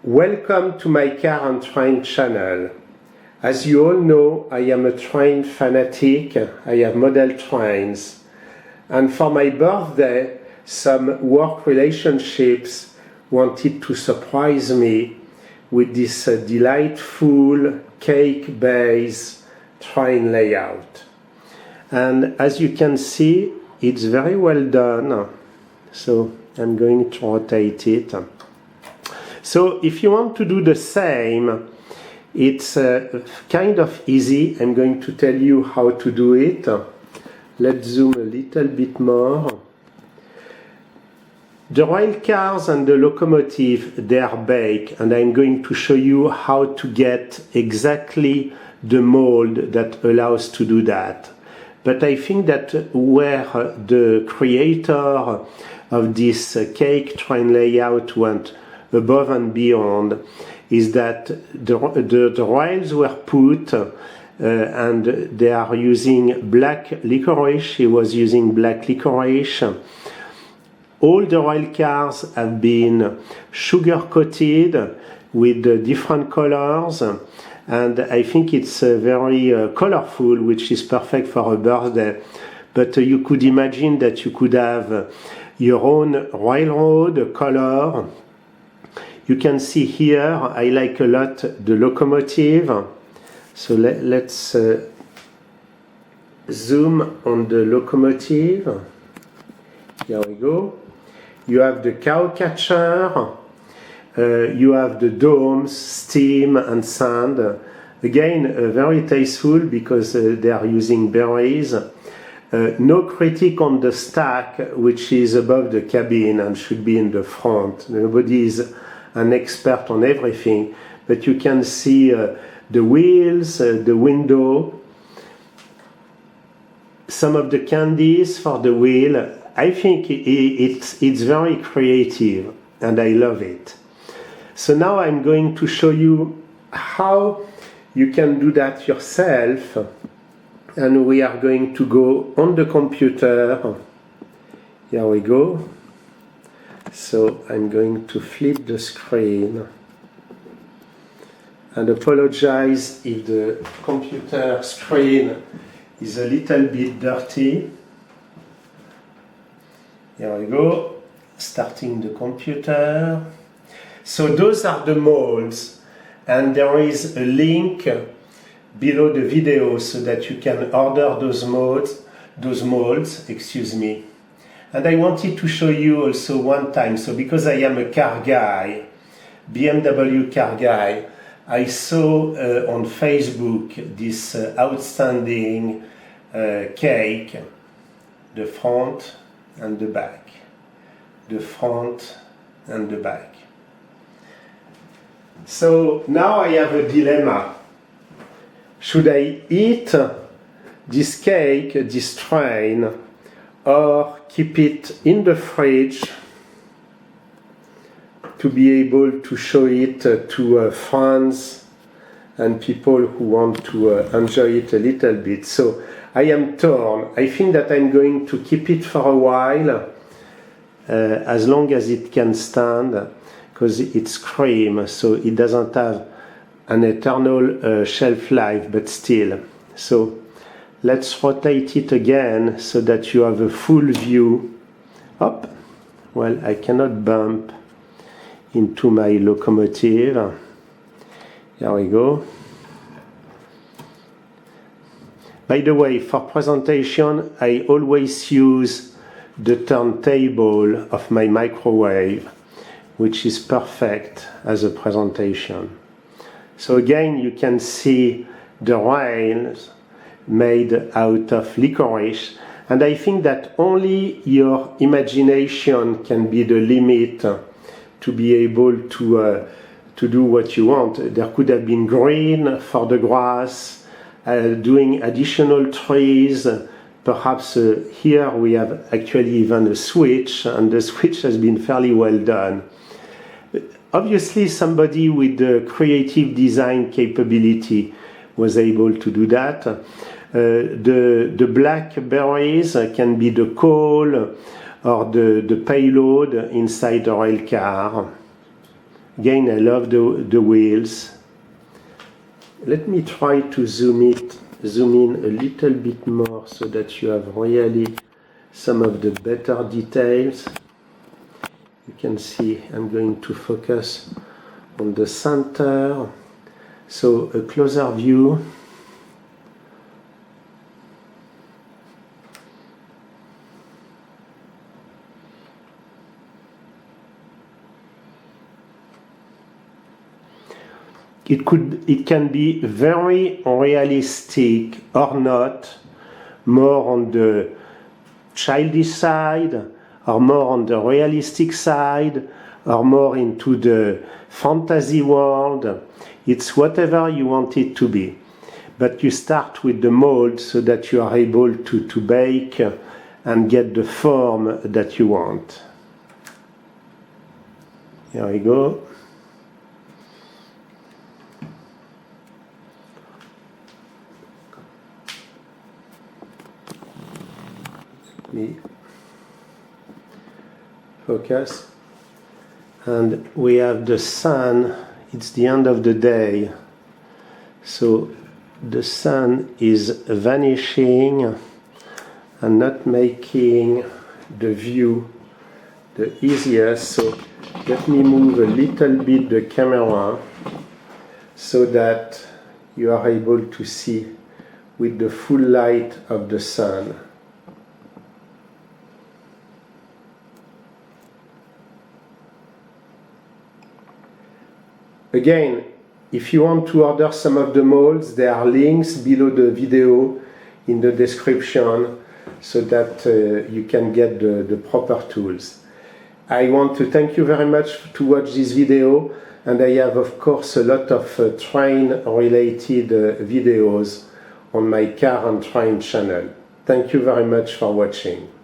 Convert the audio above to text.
Welcome to my car and train channel. As you all know, I am a train fanatic. I have model trains. And for my birthday, some work relationships wanted to surprise me with this delightful cake-based train layout. And as you can see, it's very well done. So I'm going to rotate it. So if you want to do the same, it's kind of easy. I'm going to tell you how to do it. Let's zoom a little bit more. The rail cars and the locomotive, they are baked, and I'm going to show you how to get exactly the mold that allows to do that. But I think that where the creator of this cake train layout went above and beyond is that the rails were put and they are using black licorice. He was using black licorice. All the rail cars have been sugar coated with different colors, and I think it's very colorful, which is perfect for a birthday. But you could imagine that you could have your own railroad color. You can see here, I like a lot the locomotive. So let's zoom on the locomotive. Here we go. You have the cow catcher. You have the domes, steam and sand. Again, very tasteful because they are using berries. No critique on the stack, which is above the cabin and should be in the front. Nobody is an expert on everything, but you can see the wheels, the window, some of the candies for the wheel. I think it's very creative and I love it. So now I'm going to show you how you can do that yourself, and we are going to go on the computer. Here we go. So I'm going to flip the screen and apologize if the computer screen is a little bit dirty. Here we go, starting the computer. So those are the molds, and there is a link below the video so that you can order those molds, excuse me. And I wanted to show you also one time, so because I am a car guy, BMW car guy, I saw on Facebook this outstanding cake, the front and the back, the front and the back. So now I have a dilemma. Should I eat this cake, this train, or keep it in the fridge to be able to show it to friends and people who want to enjoy it a little bit? So I am torn. I think that I'm going to keep it for a while, as long as it can stand, because it's cream, so it doesn't have an eternal shelf life, but still. So let's rotate it again so that you have a full view. Up. Well, I cannot bump into my locomotive. Here we go. By the way, for presentation, I always use the turntable of my microwave, which is perfect as a presentation. So again, you can see the rails made out of licorice, and I think that only your imagination can be the limit to be able to do what you want. There could have been green for the grass, doing additional trees. Perhaps here we have actually even a switch, and the switch has been fairly well done. Obviously, somebody with the creative design capability was able to do that. The black berries can be the coal or the payload inside the rail car. Again, I love the wheels. Let me try to zoom in a little bit more so that you have really some of the better details. You can see I'm going to focus on the center. So a closer view. It can be very realistic or not, more on the childish side, or more on the realistic side, or more into the fantasy world. It's whatever you want it to be. But you start with the mold so that you are able to bake and get the form that you want. Here we go. Focus, and we have the sun. It's the end of the day, so the sun is vanishing and not making the view the easiest. So let me move a little bit the camera so that you are able to see with the full light of the sun. Again, if you want to order some of the molds, there are links below the video in the description so that you can get the proper tools. I want to thank you very much to watch this video, and I have of course a lot of train related videos on my car and train channel. Thank you very much for watching.